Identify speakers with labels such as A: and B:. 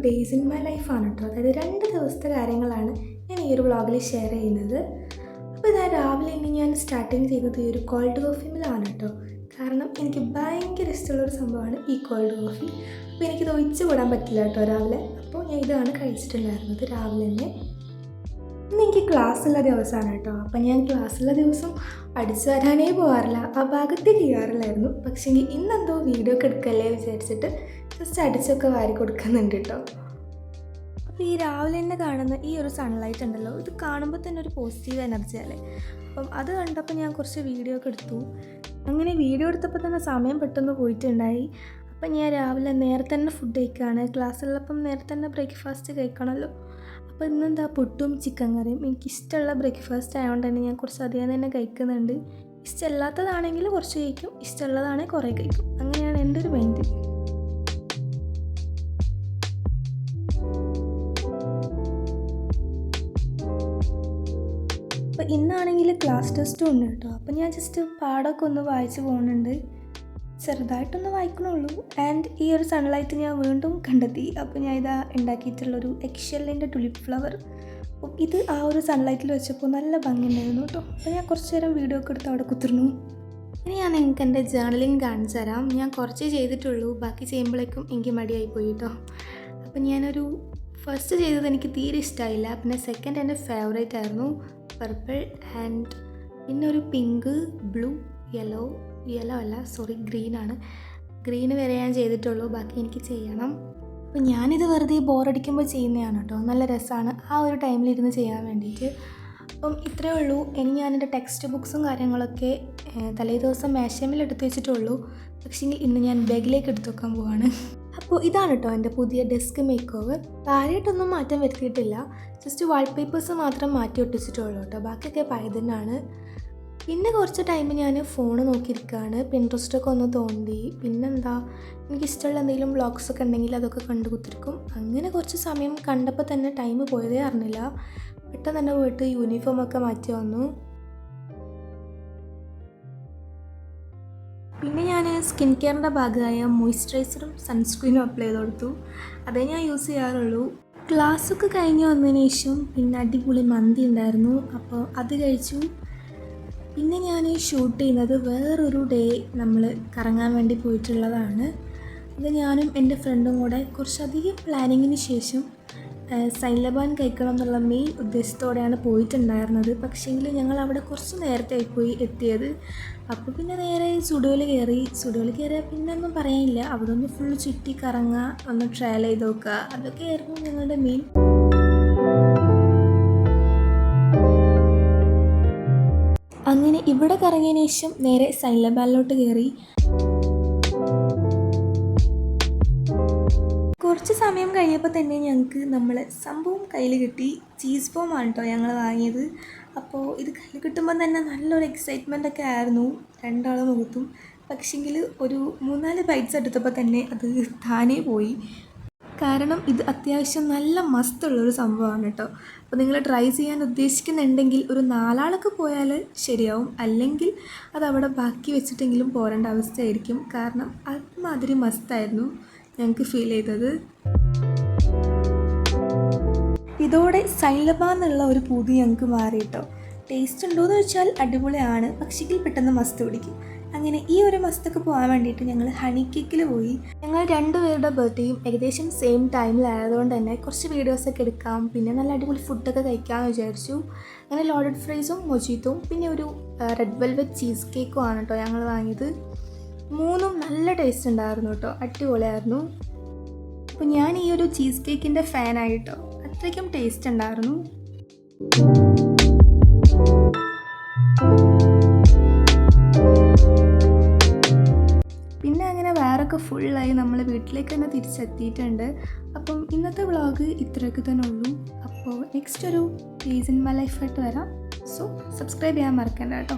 A: Days in my ലൈഫാണ് കേട്ടോ. അതായത് 2 ദിവസത്തെ കാര്യങ്ങളാണ് ഞാൻ ഈ ഒരു വ്ളോഗിൽ ഷെയർ ചെയ്യുന്നത്. അപ്പോൾ ഇതാ രാവിലെ ഇനി ഞാൻ സ്റ്റാർട്ടിങ് ചെയ്യുന്നത് ഈ ഒരു കോൾഡ് കോഫി മില്ലാണ് കേട്ടോ. കാരണം എനിക്ക് ഭയങ്കര ഇഷ്ടമുള്ളൊരു സംഭവമാണ് ഈ കോൾഡ് കോഫി. അപ്പോൾ എനിക്കിത് ഒഴിച്ച് കൂടാൻ പറ്റില്ല കേട്ടോ രാവിലെ. അപ്പോൾ ഞാൻ ഇതാണ് കഴിച്ചിട്ടുണ്ടായിരുന്നത് രാവിലെ തന്നെ. ഇന്ന് എനിക്ക് ക്ലാസ്സുള്ള ദിവസമാണ് കേട്ടോ. അപ്പം ഞാൻ ക്ലാസ്സുള്ള ദിവസം അടിച്ചു വരാനേ പോകാറില്ല, ആ ഭാഗത്തേക്ക് ചെയ്യാറില്ലായിരുന്നു. പക്ഷേ ഇന്നെന്തോ വീഡിയോ ഒക്കെ എടുക്കല്ലേ വിചാരിച്ചിട്ട് ജസ്റ്റ് അടിച്ചൊക്കെ വാരി കൊടുക്കുന്നുണ്ട് കേട്ടോ. അപ്പോൾ ഈ രാവിലെ തന്നെ കാണുന്ന ഈ ഒരു സൺലൈറ്റ് ഉണ്ടല്ലോ, ഇത് കാണുമ്പോൾ തന്നെ ഒരു പോസിറ്റീവ് എനർജിയല്ലേ. അപ്പം അത് കണ്ടപ്പോൾ ഞാൻ കുറച്ച് വീഡിയോ ഒക്കെ എടുത്തു. അങ്ങനെ വീഡിയോ എടുത്തപ്പോൾ തന്നെ സമയം പെട്ടെന്ന് പോയിട്ടുണ്ടായി. അപ്പം ഞാൻ രാവിലെ നേരത്തെ തന്നെ ഫുഡ് കഴിക്കുകയാണ്. ക്ലാസ്സുള്ളപ്പം നേരത്തെ തന്നെ ബ്രേക്ക്ഫാസ്റ്റ് കഴിക്കണമല്ലോ. അപ്പോൾ ഇന്നെന്താ പുട്ടും ചിക്കൻ കറിയും. എനിക്കിഷ്ടമുള്ള ബ്രേക്ക്ഫാസ്റ്റ് ആയതുകൊണ്ട് തന്നെ ഞാൻ കുറച്ച് അധികം തന്നെ കഴിക്കുന്നുണ്ട്. ഇഷ്ടമില്ലാത്തതാണെങ്കിൽ കുറച്ച് കഴിക്കും, ഇഷ്ടമുള്ളതാണെങ്കിൽ കുറേ കഴിക്കും. അങ്ങനെയാണ് എൻ്റെ ഒരു മൈൻഡ്. അപ്പോൾ ഇന്നാണെങ്കിൽ ക്ലാസ് ടെസ്റ്റും ഉണ്ട് കേട്ടോ. അപ്പോൾ ഞാൻ ജസ്റ്റ് പാടമൊക്കെ ഒന്ന് വായിച്ച് പോകുന്നുണ്ട്, ചെറുതായിട്ടൊന്ന് വായിക്കണുള്ളൂ. ആൻഡ് ഈ ഒരു സൺലൈറ്റ് ഞാൻ വീണ്ടും കണ്ടെത്തി. അപ്പോൾ ഞാൻ ഇതാ ഉണ്ടാക്കിയിട്ടുള്ളൊരു എക്സെല്ലിൻ്റെ ടുലിപ്പ് ഫ്ലവർ. അപ്പോൾ ഇത് ആ ഒരു സൺലൈറ്റിൽ വെച്ചപ്പോൾ നല്ല ഭംഗിയുണ്ടായിരുന്നു കേട്ടോ. അപ്പോൾ ഞാൻ കുറച്ച് നേരം വീഡിയോ ഒക്കെ എടുത്ത് അവിടെ കുത്തിരുന്നു. ഇനി ഞാൻ നിങ്ങൾക്ക് എൻ്റെ ജേർണലിങ് കാണിച്ചു തരാം. ഞാൻ കുറച്ചേ ചെയ്തിട്ടുള്ളൂ, ബാക്കി ചെയ്യുമ്പോഴേക്കും എനിക്ക് മടിയായിപ്പോയി കേട്ടോ. അപ്പോൾ ഞാനൊരു ഫസ്റ്റ് ചെയ്തത് എനിക്ക് തീരെ ഇഷ്ടമായില്ല. പിന്നെ സെക്കൻഡ് എൻ്റെ ഫേവറേറ്റ് ആയിരുന്നു, പർപ്പിൾ. ആൻഡ് പിന്നെ ഒരു പിങ്ക്, ബ്ലൂ, യെല്ലോ അല്ല സോറി ഗ്രീനാണ്. ഗ്രീന് വരെ ഞാൻ ചെയ്തിട്ടുള്ളൂ, ബാക്കി എനിക്ക് ചെയ്യണം. അപ്പോൾ ഞാനിത് വെറുതെ ബോറടിക്കുമ്പോൾ ചെയ്യുന്നതാണ് കേട്ടോ. നല്ല രസമാണ് ആ ഒരു ടൈമിലിരുന്ന് ചെയ്യാൻ വേണ്ടിയിട്ട്. അപ്പം ഇത്രയേ ഉള്ളൂ. ഇനി ഞാനെൻ്റെ ടെക്സ്റ്റ് ബുക്സും കാര്യങ്ങളൊക്കെ തലേ ദിവസം മേശമേൽ എടുത്ത് വെച്ചിട്ടുള്ളൂ. പക്ഷേ ഇന്ന് ഞാൻ ബാഗിലേക്ക് എടുത്ത് വെക്കാൻ പോവാണ്. അപ്പോൾ ഇതാണ് കേട്ടോ എൻ്റെ പുതിയ ഡെസ്ക് മേക്ക് ഓവർ. താഴെയായിട്ടൊന്നും മാറ്റം വരുത്തിയിട്ടില്ല, ജസ്റ്റ് വാൾപേപ്പേഴ്സ് മാത്രം മാറ്റി ഒട്ടിച്ചിട്ടുള്ളൂ കേട്ടോ. ബാക്കിയൊക്കെ പഴയതന്നെയാണ്. പിന്നെ കുറച്ച് ടൈം ഞാൻ ഫോൺ നോക്കിയിരിക്കുകയാണ്, പിൻട്രസ്റ്റൊക്കെ ഒന്ന് തോണ്ടി. പിന്നെന്താ, എനിക്കിഷ്ടമുള്ള എന്തെങ്കിലും വ്ളോഗ്സൊക്കെ ഉണ്ടെങ്കിൽ അതൊക്കെ കണ്ടു കുത്തിരിക്കും. അങ്ങനെ കുറച്ച് സമയം കണ്ടപ്പോൾ തന്നെ ടൈം പോയതേ അറിഞ്ഞില്ല. പെട്ടെന്ന് തന്നെ പോയിട്ട് യൂണിഫോമൊക്കെ മാറ്റി വന്നു. പിന്നെ ഞാൻ സ്കിൻ കെയറിൻ്റെ ഭാഗമായ മോയ്സ്ചറൈസറും സൺസ്ക്രീനും അപ്ലൈ ചെയ്ത് കൊടുത്തു. അതേ ഞാൻ യൂസ് ചെയ്യാറുള്ളൂ. ക്ലാസ്സൊക്കെ കഴിഞ്ഞ് വന്നതിന് ശേഷം പിന്നെ അടിപൊളി മന്തി ഉണ്ടായിരുന്നു, അപ്പോൾ അത് കഴിച്ചു. പിന്നെ ഞാൻ ഷൂട്ട് ചെയ്യുന്നത് വേറൊരു ഡേ നമ്മൾ കറങ്ങാൻ വേണ്ടി പോയിട്ടുള്ളതാണ്. അത് ഞാനും എൻ്റെ ഫ്രണ്ടും കൂടെ കുറച്ചധികം പ്ലാനിങ്ങിന് ശേഷം സൈൻലബാൻ കഴിക്കണം എന്നുള്ള മെയിൻ ഉദ്ദേശത്തോടെയാണ് പോയിട്ടുണ്ടായിരുന്നത്. പക്ഷേങ്കിൽ ഞങ്ങൾ അവിടെ കുറച്ച് നേരത്തെ ആയിപ്പോയി എത്തിയത്. അപ്പോൾ പിന്നെ നേരെ സ്റ്റുഡിയോയിൽ കയറിയാൽ പിന്നെ ഒന്നും പറയാനില്ല, അവിടെ ഒന്ന് ഫുൾ ചുറ്റി കറങ്ങുക, ഒന്ന് ട്രയൽ ചെയ്ത് നോക്കുക, അതൊക്കെയായിരുന്നു ഞങ്ങളുടെ മെയിൻ. അങ്ങനെ ഇവിടെ കറങ്ങിയതിന് ശേഷം നേരെ സൈൻലബാനിലോട്ട് കയറി. കുറച്ച് സമയം കഴിഞ്ഞപ്പോൾ തന്നെ ഞങ്ങൾക്ക് നമ്മളെ സംഭവം കയ്യിൽ കിട്ടി. ചീസ് ഫോമാണ് കേട്ടോ ഞങ്ങൾ വാങ്ങിയത്. അപ്പോൾ ഇത് കയ്യിൽ കിട്ടുമ്പോൾ തന്നെ നല്ലൊരു എക്സൈറ്റ്മെൻ്റ് ഒക്കെ ആയിരുന്നു രണ്ടാളും മുഖത്തും. പക്ഷെങ്കിൽ ഒരു 3-4 ബൈറ്റ്സ് എടുത്തപ്പോൾ തന്നെ അത് താനേ പോയി. കാരണം ഇത് അത്യാവശ്യം നല്ല മസ്തുള്ളൊരു സംഭവമാണ് കേട്ടോ. അപ്പോൾ നിങ്ങൾ ട്രൈ ചെയ്യാൻ ഉദ്ദേശിക്കുന്നുണ്ടെങ്കിൽ ഒരു 4 ആളൊക്കെ പോയാൽ ശരിയാവും, അല്ലെങ്കിൽ അതവിടെ ബാക്കി വെച്ചിട്ടെങ്കിലും പോരേണ്ട അവസ്ഥയായിരിക്കും. കാരണം അതുമാതിരി മസ്തായിരുന്നു ഞങ്ങൾക്ക് ഫീൽ ചെയ്തത്. ഇതോടെ സൈൻലബാൻ എന്നുള്ള ഒരു പൂതി ഞങ്ങൾക്ക് മാറി കേട്ടോ. ടേസ്റ്റ് ഉണ്ടോയെന്ന് വെച്ചാൽ അടിപൊളിയാണ്, പക്ഷെങ്കിൽ പെട്ടെന്ന് മസ്ത് പിടിക്കും. അങ്ങനെ ഈ ഒരു മസ്തൊക്കെ പോകാൻ വേണ്ടിയിട്ട് ഞങ്ങൾ ഹണി കേക്കിൽ പോയി. ഞങ്ങൾ 2 പേരുടെ ബർത്ത്ഡേയും ഏകദേശം സെയിം ടൈമിലായതുകൊണ്ട് തന്നെ കുറച്ച് വീഡിയോസൊക്കെ എടുക്കാം, പിന്നെ നല്ല അടിപൊളി ഫുഡൊക്കെ കഴിക്കാമെന്ന് വിചാരിച്ചു. അങ്ങനെ ലോഡഡ് ഫ്രൈസും മൊജീത്തും പിന്നെ ഒരു റെഡ് വെൽവെറ്റ് ചീസ് കേക്കും ആണ് കേട്ടോ ഞങ്ങൾ വാങ്ങിയത്. 3ഉം നല്ല ടേസ്റ്റ് ഉണ്ടായിരുന്നു കേട്ടോ, അടിപൊളിയായിരുന്നു. അപ്പോൾ ഞാൻ ഈ ഒരു ചീസ് കേക്കിൻ്റെ ഫാനായിട്ടോ, അത്രയ്ക്കും ടേസ്റ്റ് ഉണ്ടായിരുന്നു. പിന്നെ അങ്ങനെ വേറൊക്കെ ഫുള്ളായി നമ്മൾ വീട്ടിലേക്ക് തന്നെ തിരിച്ചെത്തിയിട്ടുണ്ട്. അപ്പം ഇന്നത്തെ വ്ളോഗ് ഇത്രയൊക്കെ തന്നെ ഉള്ളൂ. അപ്പോൾ നെക്സ്റ്റ് ഒരു ഡേയ്സ് ഇൻ മൈ ലൈഫായിട്ട് വരാം. സോ സബ്സ്ക്രൈബ് ചെയ്യാൻ മറക്കണ്ട കേട്ടോ.